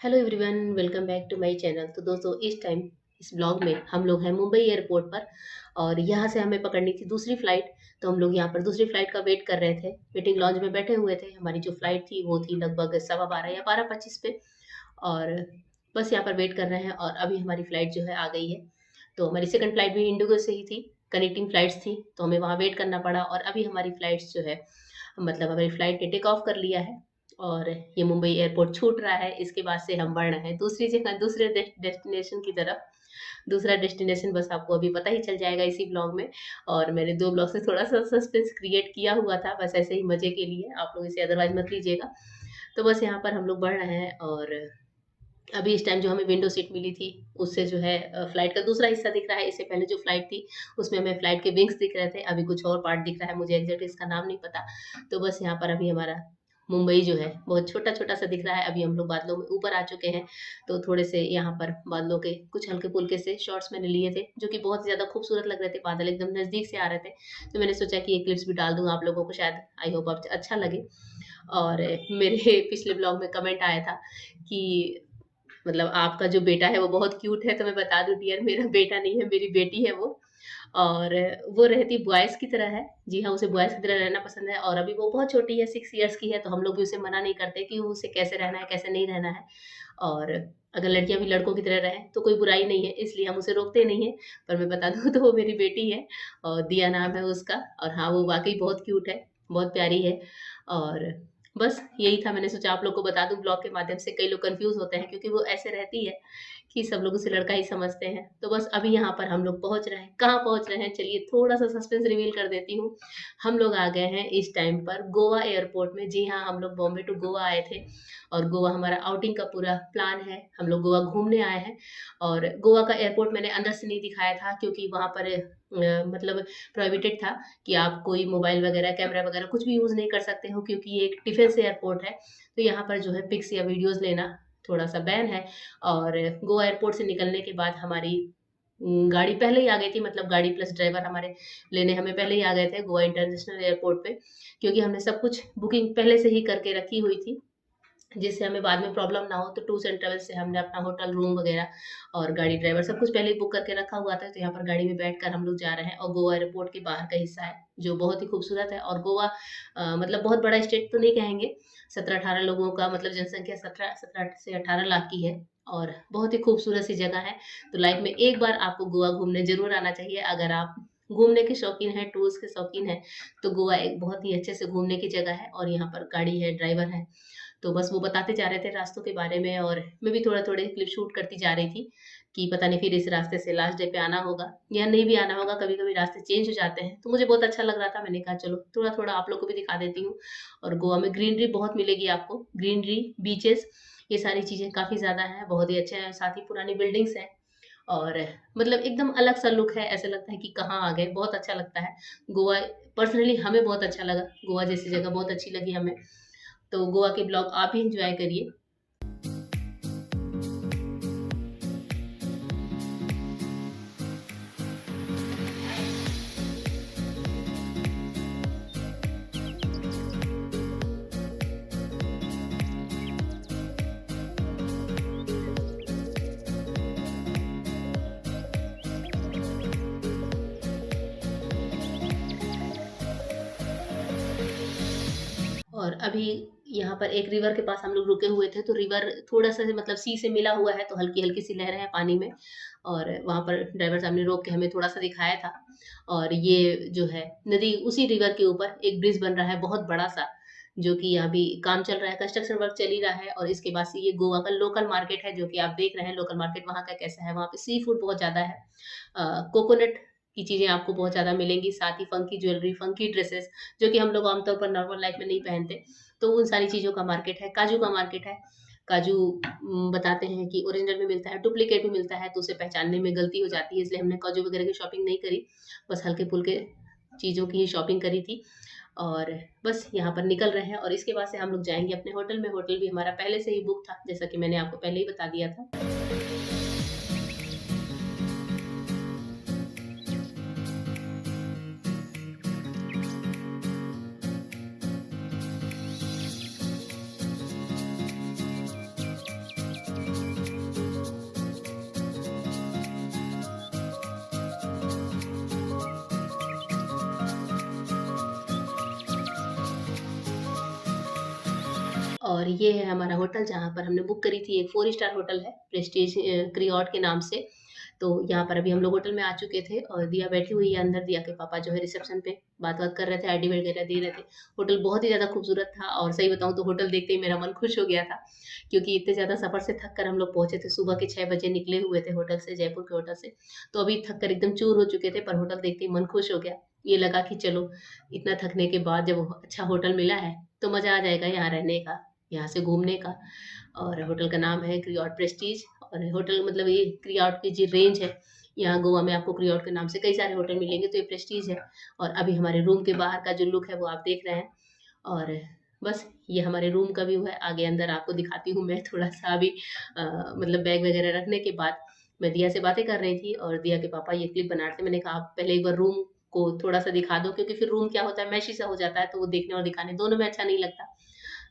Hello everyone, welcome back to my channel. तो दोस्तों, इस टाइम इस ब्लॉग में हम लोग हैं मुंबई एयरपोर्ट पर और यहाँ से हमें पकड़नी थी दूसरी फ्लाइट। तो हम लोग यहाँ पर दूसरी फ्लाइट का वेट कर रहे थे, वेटिंग लॉन्ज में बैठे हुए थे। हमारी जो फ्लाइट थी वो थी लगभग 12:15 या 12:25 पे। और बस यहाँ पर वेट कर रहे हैं और अभी हमारी फ्लाइट जो है आ गई है। तो हमारी सेकंड फ्लाइट भी इंडिगो से ही थी, कनेक्टिंग फ्लाइट्स थी, तो हमें वहाँ वेट करना पड़ा। और अभी हमारी फ्लाइट्स जो है, मतलब हमारी फ्लाइट ने टेक ऑफ कर लिया है और ये मुंबई एयरपोर्ट छूट रहा है। इसके बाद से हम बढ़ रहे हैं दूसरी जगह, दूसरे डेस्टिनेशन की तरफ। दूसरा डेस्टिनेशन बस आपको अभी पता ही चल जाएगा इसी ब्लॉग में। और मैंने 2 ब्लॉग से थोड़ा-सा सस्पेंस क्रिएट किया हुआ था, बस ऐसे ही मज़े के लिए, आप लोग इसे अदरवाइज़ मत लीजिएगा। तो बस यहाँ पर हम लोग बढ़ रहे हैं और अभी इस टाइम जो हमें विंडो सीट मिली थी, उससे जो है फ्लाइट का दूसरा हिस्सा दिख रहा है। इससे पहले जो फ्लाइट थी, उसमें हमें फ्लाइट के विंग्स दिख रहे थे, अभी कुछ और पार्ट दिख रहा है, मुझे एग्ज़ैक्ट इसका नाम नहीं पता। तो बस यहाँ पर अभी हमारा मुंबई जो है, बहुत छोटा-छोटा सा दिख रहा है। अभी हम लोग बादलों में ऊपर आ चुके हैं, तो थोड़े से यहाँ पर बादलों के कुछ हल्के-फुल्के से शॉट्स मैंने लिए थे, जो कि बहुत ज़्यादा खूबसूरत लग रहे थे। बादल एकदम नज़दीक से आ रहे थे, तो मैंने सोचा कि ये क्लिप्स भी डाल दूँ आप लोगों को, शायद आई होप आप अच्छा लगे। और मेरे पिछले ब्लॉग में कमेंट आया था कि मतलब आपका जो बेटा है वो बहुत क्यूट है। तो मैं बता दूँ डियर, मेरा बेटा नहीं है, मेरी बेटी है वो। और वो रहती बॉयज़ की तरह है। जी हाँ, उसे बॉयज़ की तरह रहना पसंद है और अभी वो बहुत छोटी है, 6 इयर्स की है, तो हम लोग भी उसे मना नहीं करते कि उसे कैसे रहना है, कैसे नहीं रहना है। और अगर लड़कियाँ भी लड़कों की तरह रहें तो कोई बुराई नहीं है, इसलिए हम उसे रोकते नहीं हैं। पर मैं बता दूँ तो वो मेरी बेटी है और दिया नाम है उसका। और हाँ, वो वाक़ई बहुत क्यूट है, बहुत प्यारी है। और बस यही था, मैंने सोचा आप लोग को बता दूँ ब्लॉग के माध्यम से। कई लोग कन्फ्यूज़ होते हैं क्योंकि वो ऐसे रहती है कि सब लोग उसे लड़का ही समझते हैं। तो बस अभी यहाँ पर हम लोग पहुँच रहे हैं। कहाँ पहुँच रहे हैं? चलिए थोड़ा-सा सस्पेंस रिवील कर देती हूँ। हम लोग आ गए हैं इस टाइम पर गोवा एयरपोर्ट में। जी हाँ, हम लोग बॉम्बे टू गोवा आए थे और गोवा हमारा आउटिंग का पूरा प्लान है। हम लोग गोवा घूमने आए हैं और गोवा का एयरपोर्ट मैंने अंदर से नहीं दिखाया था क्योंकि वहाँ पर मतलब प्रोहिबिटेड था कि आप कोई मोबाइल वगैरह, कैमरा वगैरह कुछ भी यूज़ नहीं कर सकते हो क्योंकि ये एक डिफेंस एयरपोर्ट है। तो यहाँ पर जो है पिक्स या वीडियोज़ लेना थोड़ा-सा बैन है। और गोवा एयरपोर्ट से निकलने के बाद हमारी गाड़ी पहले ही आ गई थी, मतलब गाड़ी प्लस ड्राइवर हमारे लेने हमें पहले ही आ गए थे गोवा इंटरनेशनल एयरपोर्ट पे, क्योंकि हमने सब कुछ बुकिंग पहले से ही करके रखी हुई थी। जिससे हमें बाद में प्रॉब्लम ना हो। तो टूर्स एंड ट्रैवल्स से हमने अपना होटल रूम वगैरह और गाड़ी ड्राइवर सब कुछ पहले ही बुक करके रखा हुआ था। तो यहाँ पर गाड़ी में बैठकर हम लोग जा रहे हैं और गोवा एयरपोर्ट के बाहर का हिस्सा है, जो बहुत ही खूबसूरत है। और गोवा मतलब बहुत बड़ा स्टेट तो नहीं कहेंगे, 17-18 लोगों का मतलब जनसंख्या 17 से 18 लाख की है और बहुत ही खूबसूरत सी जगह है। तो लाइफ में एक बार आपको गोवा घूमने ज़रूर आना चाहिए। अगर आप घूमने के शौकीन हैं, टूर्स के शौकीन हैं, तो गोवा एक बहुत ही अच्छे से घूमने की जगह है और यहाँ पर गाड़ी है, ड्राइवर है। तो बस वो बताते जा रहे थे रास्तों के बारे में और मैं भी थोड़ा-थोड़े क्लिप शूट करती जा रही थी कि पता नहीं फिर इस रास्ते से लास्ट डे पे आना होगा या नहीं भी आना होगा, कभी-कभी रास्ते चेंज हो जाते हैं। तो मुझे बहुत अच्छा लग रहा था, मैंने कहा चलो थोड़ा-थोड़ा आप लोग को भी दिखा देती हूँ। और गोवा में ग्रीनरी बहुत मिलेगी आपको, ग्रीनरी, बीचेस, ये सारी चीज़ें काफ़ी ज़्यादा हैं, बहुत ही अच्छे हैं, साथ ही पुरानी बिल्डिंग्स हैं और मतलब एकदम अलग-सा लुक है, ऐसा लगता है कि कहाँ आ गए, बहुत अच्छा लगता है। गोवा पर्सनली हमें बहुत अच्छा लगा, गोवा जैसी जगह बहुत अच्छी लगी हमें। तो गोवा के ब्लॉग आप ही एन्जॉय करिए। और अभी यहाँ पर एक रिवर के पास हम लोग रुके हुए थे, तो रिवर थोड़ा-सा मतलब सी से मिला हुआ है, तो हल्की-हल्की सी लहरें हैं पानी में और वहाँ पर ड्राइवर साहब ने रोक के हमें थोड़ा-सा दिखाया था। और ये जो है नदी, उसी रिवर के ऊपर एक ब्रिज बन रहा है बहुत बड़ा-सा, जो कि अभी काम चल रहा है, कंस्ट्रक्शन वर्क चल ही रहा है। और इसके बाद से ये गोवा का लोकल मार्केट है, जो कि आप देख रहे हैं लोकल मार्केट वहाँ का कैसा है। वहाँ पे सी फूड बहुत ज़्यादा है। कोकोनट की चीज़ें आपको बहुत ज़्यादा मिलेंगी, साथ ही फंकी ज्वेलरी, फंकी ड्रेसेस, जो कि हम लोग आमतौर पर नॉर्मल लाइफ में नहीं पहनते। तो उन सारी चीज़ों का मार्केट है। काजू का मार्केट है। काजू बताते हैं कि ओरिजिनल भी मिलता है, डुप्लीकेट भी मिलता है, तो उसे पहचानने में गलती हो जाती है, इसलिए हमने काजू वगैरह की शॉपिंग नहीं करी। बस हल्के-फुल्के चीज़ों की ही शॉपिंग करी थी और बस यहाँ पर निकल रहे हैं और इसके बाद से हम लोग जाएँगे अपने होटल में। होटल भी हमारा पहले से ही बुक था, जैसा कि मैंने आपको पहले ही बता दिया था। और ये है हमारा होटल जहाँ पर हमने बुक करी थी। एक 4 स्टार होटल है, प्रेस्टीज क्रियॉट के नाम से। तो यहाँ पर अभी हम लोग होटल में आ चुके थे और दिया बैठी हुई है अंदर। दिया के पापा जो है रिसेप्शन पे बात-वात कर रहे थे, आईडी वगैरह दे रहे थे। होटल बहुत ही ज़्यादा खूबसूरत था और सही बताऊँ तो होटल देखते ही मेरा मन खुश हो गया था, क्योंकि इतने ज़्यादा सफ़र से थक कर हम लोग पहुँचे थे। सुबह के 6 बजे निकले हुए थे होटल से, जयपुर के होटल से। तो अभी थक कर एकदम चूर हो चुके थे, पर होटल देखते ही मन खुश हो गया। ये लगा कि चलो, इतना थकने के बाद जब अच्छा होटल मिला है, तो मज़ा आ जाएगा यहाँ रहने का, यहाँ से घूमने का। और होटल का नाम है क्रियॉट प्रेस्टीज। और होटल मतलब ये क्रियॉट की जो रेंज है, यहाँ गोवा में आपको क्रियॉट के नाम से कई सारे होटल मिलेंगे, तो ये प्रेस्टीज है। और अभी हमारे रूम के बाहर का जो लुक है वो आप देख रहे हैं। और बस ये हमारे रूम का व्यू है। आगे अंदर आपको दिखाती हूँ मैं थोड़ा-सा अभी। मतलब बैग वगैरह रखने के बाद मैं दिया से बातें कर रही थी और दिया के पापा ये क्लिप बना रहे थे। मैंने कहा आप पहले एक बार रूम को थोड़ा-सा दिखा दो, क्योंकि फिर रूम क्या होता है, मैशी सा हो जाता है, तो वो देखने और दिखाने दोनों में अच्छा नहीं लगता।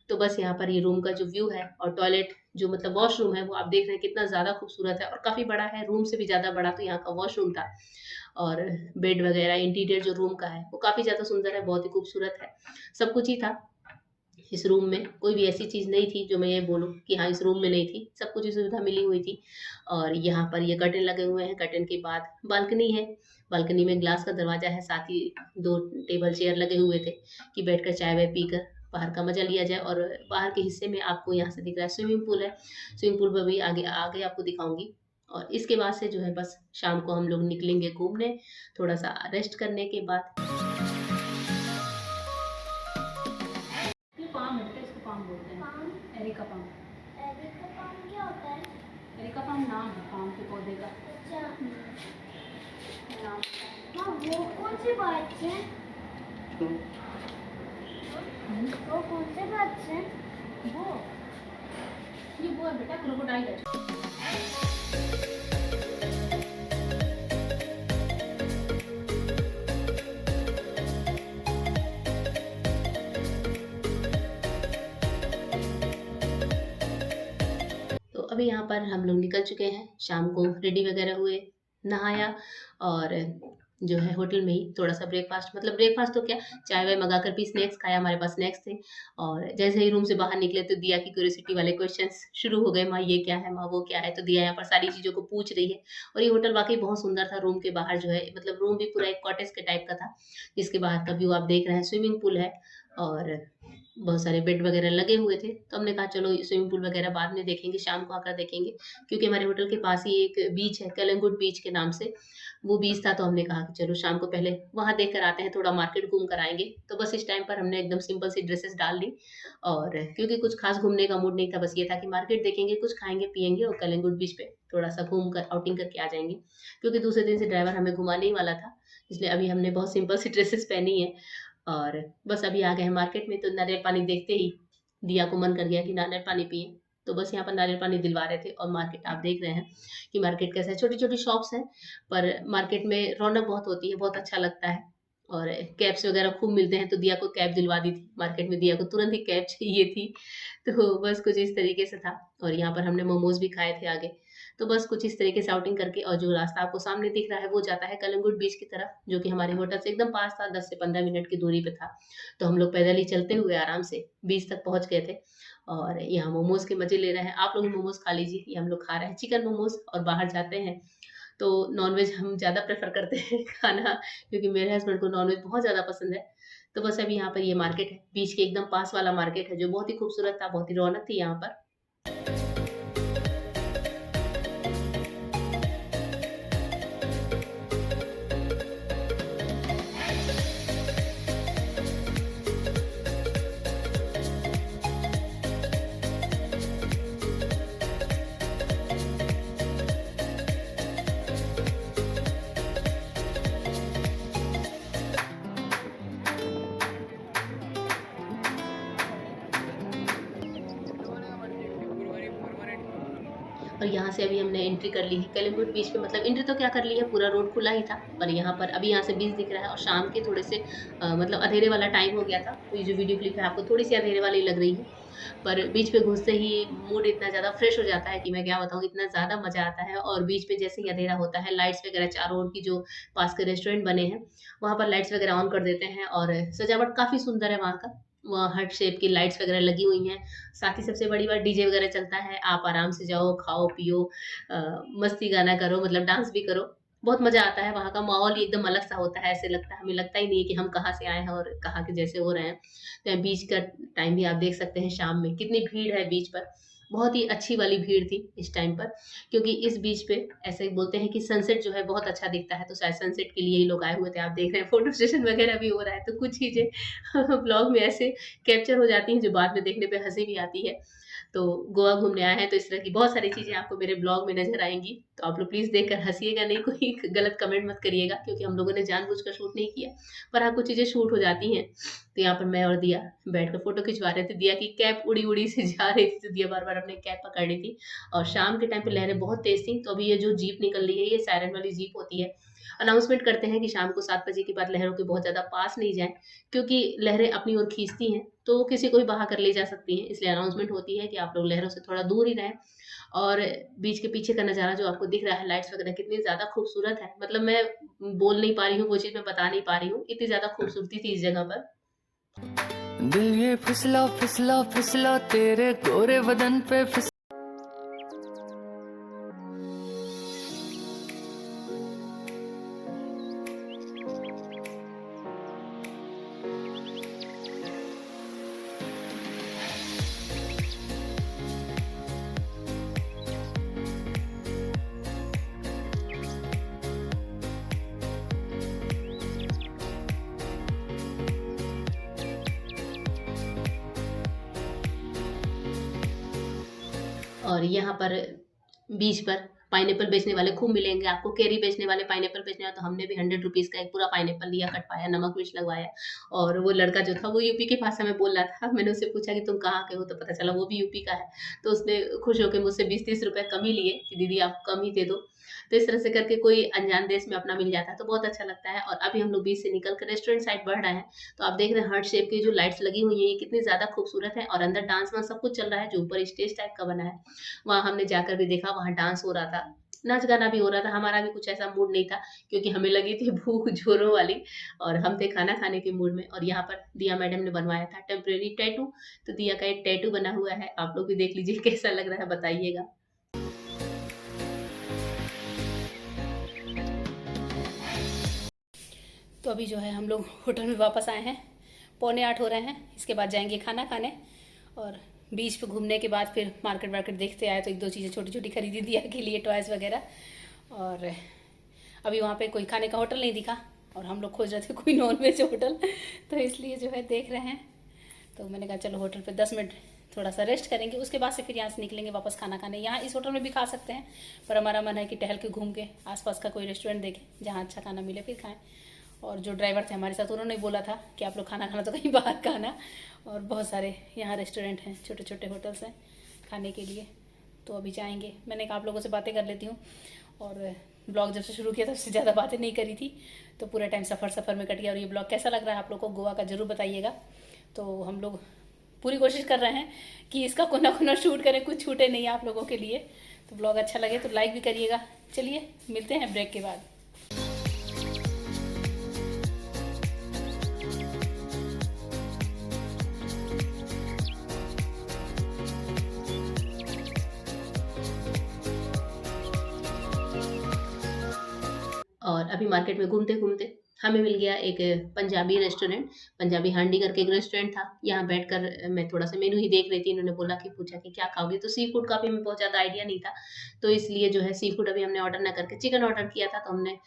तो बस यहाँ पर ये रूम का जो व्यू है और टॉयलेट जो मतलब वॉशरूम है, वो आप देख रहे हैं कितना ज़्यादा खूबसूरत है और काफ़ी बड़ा है, रूम से भी ज़्यादा बड़ा तो यहाँ का वॉशरूम था। और बेड वगैरह इंटीरियर जो रूम का है वो काफ़ी ज़्यादा सुंदर है, बहुत ही खूबसूरत है। सब कुछ ही था इस रूम में, कोई भी ऐसी चीज़ नहीं थी जो मैं ये बोलूँ कि हाँ, इस रूम में नहीं थी, सब कुछ ही सुविधा मिली हुई थी। और यहाँ पर ये कर्टेन लगे हुए हैं, कर्टेन के बाद बालकनी है, बालकनी में ग्लास का दरवाज़ा है, साथ ही 2 टेबल चेयर लगे हुए थे कि बैठकर चाय-वाय पीकर बाहर का मज़ा लिया जाए। और बाहर के हिस्से में आपको यहाँ से दिख रहा है स्विमिंग पूल है, स्विमिंग पूल में भी आगे आगे आपको दिखाऊँगी। और इसके बाद से जो है बस शाम को हम लोग निकलेंगे घूमने, थोड़ा-सा रेस्ट करने के बाद। ये पाम है बेटा, इसको पाम बोलते हैं। Palm. Areca palm. Areca palm क्या होता है? एरिका पाम नाम है पाम के पौधे का। अच्छा। नाम हाँ, वो कौन से बात है? वो कौन से बात है? वो ये वो है बेटा, क्रोकोडाइल है। तो अभी यहाँ पर हम लोग निकल चुके हैं, शाम को रेडी वगैरह हुए, नहाया और जो है होटल में ही थोड़ा-सा ब्रेकफ़ास्ट, मतलब ब्रेकफ़ास्ट तो क्या, चाय-वाय मँगा कर भी स्नैक्स खाया, हमारे पास स्नैक्स थे। और जैसे ही रूम से बाहर निकले तो दिया की क्यूरियोसिटी वाले क्वेश्चन्स शुरू हो गए, माँ ये क्या है? माँ वो क्या है? तो दिया यहाँ पर सारी चीज़ों को पूछ रही है। और ये होटल वाक़ई बहुत सुंदर था। रूम के बाहर जो है, मतलब रूम भी पूरा एक कॉटेज के टाइप का था, जिसके बाहर का व्यू आप देख रहे हैं, स्विमिंग पूल है और बहुत सारे बेड वगैरह लगे हुए थे। तो हमने कहा चलो स्विमिंग पूल वगैरह बाद में देखेंगे, शाम को आकर देखेंगे। क्योंकि हमारे होटल के पास ही एक बीच है, कलिंगुड बीच के नाम से, वो बीच था। तो हमने कहा कि चलो शाम को पहले वहाँ देख कर आते हैं, थोड़ा मार्केट घूम कर आएँगे। तो बस इस टाइम पर हमने एकदम सिंपल सी ड्रेसेस डाल ली और क्योंकि कुछ खास घूमने का मूड नहीं था, बस ये था कि मार्केट देखेंगे, कुछ खाएँगे-पिएँगे और कलिंगुड बीच पे थोड़ा-सा घूम कर आउटिंग करके आ जाएँगे। क्योंकि दूसरे दिन से ड्राइवर हमें घुमाने ही वाला था, इसलिए अभी हमने बहुत सिंपल सी ड्रेसेस पहनी है। और बस अभी आ गए हैं मार्केट में। तो नारियल पानी देखते ही दिया को मन कर गया कि नारियल पानी पिएँ। तो बस यहाँ पर नारियल पानी दिलवा रहे थे। और मार्केट आप देख रहे हैं कि मार्केट कैसा है, छोटी-छोटी शॉप्स हैं, पर मार्केट में रौनक बहुत होती है, बहुत अच्छा लगता है। और कैप्स वगैरह खूब मिलते हैं, तो दिया को कैप दिलवा दी थी। मार्केट में दिया को तुरंत ही कैप चाहिए थी, तो बस कुछ इस तरीके से था। और यहाँ पर हमने मोमोज़ भी खाए थे आगे। तो बस कुछ इस तरीके से आउटिंग करके, और जो रास्ता आपको सामने दिख रहा है वो जाता है कलिंगुड बीच की तरफ, जो कि हमारे होटल से एकदम पास था, 10 से 15 मिनट की दूरी पे था। तो हम लोग पैदल ही चलते हुए आराम से बीच तक पहुँच गए थे और यहाँ मोमोज़ के मज़े ले रहे हैं। आप लोग भी मोमोज़ खा लीजिए, ये हम लोग खा रहे हैं चिकन मोमोज़। और बाहर जाते हैं तो नॉन-वेज हम ज़्यादा प्रेफ़र करते हैं खाना, क्योंकि मेरे हस्बैंड को नॉन-वेज बहुत ज़्यादा पसंद है। तो बस अभी यहाँ पर ये मार्केट है, बीच के एकदम पास वाला मार्केट है, जो बहुत ही खूबसूरत था, बहुत ही रौनक थी यहाँ पर। और यहाँ से अभी हमने एंट्री कर ली है कलिंगुड बीच पे, मतलब एंट्री तो क्या कर ली है, पूरा रोड खुला ही था। पर यहाँ पर अभी यहाँ से बीच दिख रहा है और शाम के थोड़े से मतलब अंधेरे वाला टाइम हो गया था। तो ये जो वीडियो क्लिप है आपको थोड़ी-सी अंधेरे वाली लग रही है। पर बीच पे घुसते ही मूड इतना ज़्यादा फ्रेश हो जाता है कि मैं क्या बताऊँ, इतना ज़्यादा मज़ा आता है। और बीच पे जैसे ही अंधेरा होता है, लाइट्स वगैरह चारों ओर की जो पास के रेस्टोरेंट बने हैं, वहाँ पर लाइट्स वगैरह ऑन कर देते हैं और सजावट काफ़ी सुंदर है वहाँ का। वहाँ हार्ट शेप की लाइट्स वगैरह लगी हुई हैं। साथ ही सबसे बड़ी बात डीजे वगैरह चलता है, आप आराम से जाओ, खाओ-पियो मस्ती गाना करो मतलब डांस भी करो। बहुत मज़ा आता है, वहाँ का माहौल ही एकदम अलग-सा होता है, ऐसे लगता है हमें लगता ही नहीं है कि हम कहाँ से आए हैं और कहाँ के जैसे हो रहे हैं। तो बीच का टाइम भी आप देख सकते हैं शाम में, कितनी भीड़ है बीच पर। बहुत ही अच्छी वाली भीड़ थी इस टाइम पर, क्योंकि इस बीच पे ऐसे बोलते हैं कि सनसेट जो है बहुत अच्छा दिखता है, तो शायद सनसेट के लिए ही लोग आए हुए थे। आप देख रहे हैं फ़ोटो सेशन वगैरह भी हो रहा है, तो कुछ चीज़ें ब्लॉग में ऐसे कैप्चर हो जाती हैं, जो बाद में देखने पे हँसी भी आती है। तो गोवा घूमने आए हैं, तो इस तरह की बहुत सारी चीज़ें आपको मेरे ब्लॉग में नज़र आएँगी। तो आप लोग प्लीज़ देखकर हँसिएगा नहीं, कोई गलत कमेंट मत करिएगा, क्योंकि हम लोगों ने जानबूझकर शूट नहीं किया। पर हाँ, कुछ चीज़ें शूट हो जाती हैं। तो यहाँ पर मैं और दिया बैठकर फ़ोटो खिंचवा रहे थे। दिया की कैप उड़ी-उड़ी से जा रही थी, तो दिया बार-बार अपनी कैप पकड़ रही थी। और शाम के टाइम पे लहरें बहुत तेज़ थी, तो अभी ये जो जीप निकल रही है, ये सायरन वाली जीप होती है। अनाउंसमेंट करते हैं कि शाम को 7 बजे के बाद लहरों के बहुत ज़्यादा पास नहीं जाएँ, क्योंकि लहरें अपनी ओर खींचती हैं, तो किसी को भी बहा कर ले जा सकती हैं। इसलिए अनाउंसमेंट होती है कि आप लोग लहरों से थोड़ा दूर ही रहें। और बीच के पीछे का नज़ारा जो आपको दिख रहा है, लाइट्स वगैरह कितनी ज़्यादा खूबसूरत है। मतलब मैं बोल नहीं पा रही हूँ, वो चीज़ मैं बता नहीं पा रही हूँ, इतनी ज़्यादा खूबसूरती थी इस जगह पर। दिल ये फिसला फिसला फिसला तेरे गोरे बदन पे फिस और यहाँ पर बीच पर पाइनएप्पल बेचने वाले खूब मिलेंगे आपको, केरी बेचने वाले, पाइनएप्पल बेचने वाले, तो हमने भी 100 रुपीज़ का एक पूरा पाइनएप्पल लिया, कटवाया, नमक मिर्च लगवाया। और वो लड़का जो था वो यूपी की भाषा में बोल रहा था। मैंने उससे पूछा कि तुम कहाँ के हो? तो पता चला वो भी यूपी का है। तो उसने खुश होके मुझसे 20-30 रुपए कम ही लिए कि दीदी आप कम ही दे दो। तो इस तरह से करके कोई अनजान देश में अपना मिल जाता है, तो बहुत अच्छा लगता है। और अभी हम लोग बीच से निकल कर रेस्टोरेंट साइड बढ़ रहे हैं, तो आप देख रहे हैं हार्ट शेप की जो लाइट्स लगी हुई हैं, ये कितनी ज़्यादा खूबसूरत है। और अंदर डांस वांस सब कुछ चल रहा है, जो ऊपर स्टेज टाइप का बना है। वहाँ हमने जाकर भी देखा, वहाँ डांस हो रहा था, नाच-गाना भी हो रहा था। हमारा भी कुछ ऐसा मूड नहीं था, क्योंकि हमें लगी थी भूख जोरों वाली, और हम थे खाना खाने के मूड में। और यहाँ पर दिया मैडम ने बनवाया था टेम्परेरी टैटू, तो दिया का एक टैटू बना हुआ है। आप लोग भी देख लीजिए कैसा लग रहा है, बताइएगा। तो अभी जो है हम लोग होटल में वापस आए हैं, 7:45 हो रहे हैं। इसके बाद जाएंगे खाना खाने, और बीच पे घूमने के बाद फिर मार्केट वार्केट देखते आए, तो 1-2 चीज़ें छोटी-छोटी खरीदी दिया के लिए, टॉयज़ वगैरह। और अभी वहाँ पे कोई खाने का होटल नहीं दिखा, और हम लोग खोज रहे थे कोई नॉन-वेज होटल, तो इसलिए जो है देख रहे हैं। तो मैंने कहा चलो होटल पे 10 मिनट थोड़ा सा रेस्ट करेंगे, उसके बाद से फिर यहाँ से निकलेंगे वापस खाना खाने। यहाँ इस होटल में भी खा सकते हैं, पर हमारा मन है कि टहल के घूम के आसपास का कोई रेस्टोरेंट देखें जहाँ अच्छा खाना मिले फिर खाएं। और जो ड्राइवर थे हमारे साथ, उन्होंने बोला था कि आप लोग खाना खाना तो कहीं बाहर खाना, और बहुत सारे यहाँ रेस्टोरेंट हैं, छोटे छोटे होटल्स हैं खाने के लिए। तो अभी जाएंगे। मैंने कहा आप लोगों से बातें कर लेती हूँ, और ब्लॉग जब से शुरू किया तब से ज़्यादा बातें नहीं करी थी, तो पूरा टाइम सफ़र में कट गया। और ये ब्लॉग कैसा लग रहा है आप लोग को गोवा का ज़रूर बताइएगा। तो हम लोग पूरी कोशिश कर रहे हैं कि इसका कोना शूट करें, कुछ छूटे नहीं आप लोगों के लिए। तो ब्लॉग अच्छा लगे तो लाइक भी करिएगा। चलिए मिलते हैं ब्रेक के बाद। और अभी मार्केट में घूमते-घूमते हमें मिल गया एक पंजाबी रेस्टोरेंट, पंजाबी हांडी करके एक रेस्टोरेंट था। यहाँ बैठकर मैं थोड़ा-सा मेनू ही देख रही थी। इन्होंने बोला कि पूछा कि क्या खाओगी? तो सी फूड का भी हमें बहुत ज़्यादा आइडिया नहीं था, तो इसलिए जो है सी फूड अभी हमने ऑर्डर ना करके चिकन ऑर्डर किया था। तो हमने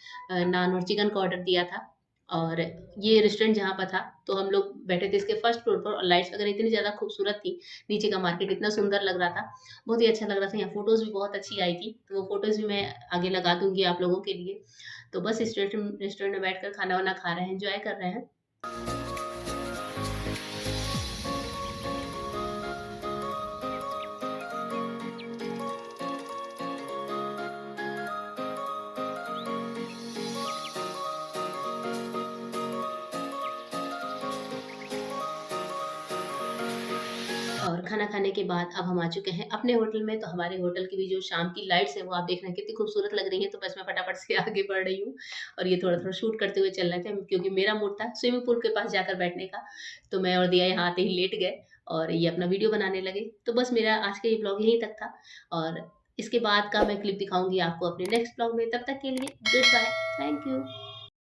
नान और चिकन का ऑर्डर दिया था। और ये रेस्टोरेंट जहाँ पर था, तो हम लोग बैठे थे इसके फर्स्ट फ्लोर पर, और लाइट्स वगैरह इतनी ज़्यादा खूबसूरत थी, नीचे का मार्केट इतना सुंदर लग रहा था, बहुत ही अच्छा लग रहा था। यहाँ फ़ोटोज़ भी बहुत अच्छी आई थी, तो वो फ़ोटोज़ भी मैं आगे लगा दूँगी आप लोगों के लिए। तो बस इस रेस्टोरेंट में बैठकर खाना-वाना खा रहे हैं, एन्जॉय कर रहे हैं। और खाना खाने के बाद अब हम आ चुके हैं अपने होटल में। तो हमारे होटल की भी जो शाम की लाइट्स हैं वो आप देख रहे हैं कितनी खूबसूरत लग रही हैं। तो बस मैं फटाफट से आगे बढ़ रही हूँ और ये थोड़ा-थोड़ा शूट करते हुए चल रहे थे क्योंकि मेरा मूड था स्विमिंग पूल के पास जाकर बैठने का। तो मैं और दिया यहाँ आते ही लेट गए और ये अपना वीडियो बनाने लगे। तो बस मेरा आज का ये ब्लॉग यहीं तक था और इसके बाद का मैं क्लिप दिखाऊँगी आपको अपने नेक्स्ट ब्लॉग में। तब तक के लिए गुड बाय। Thank you.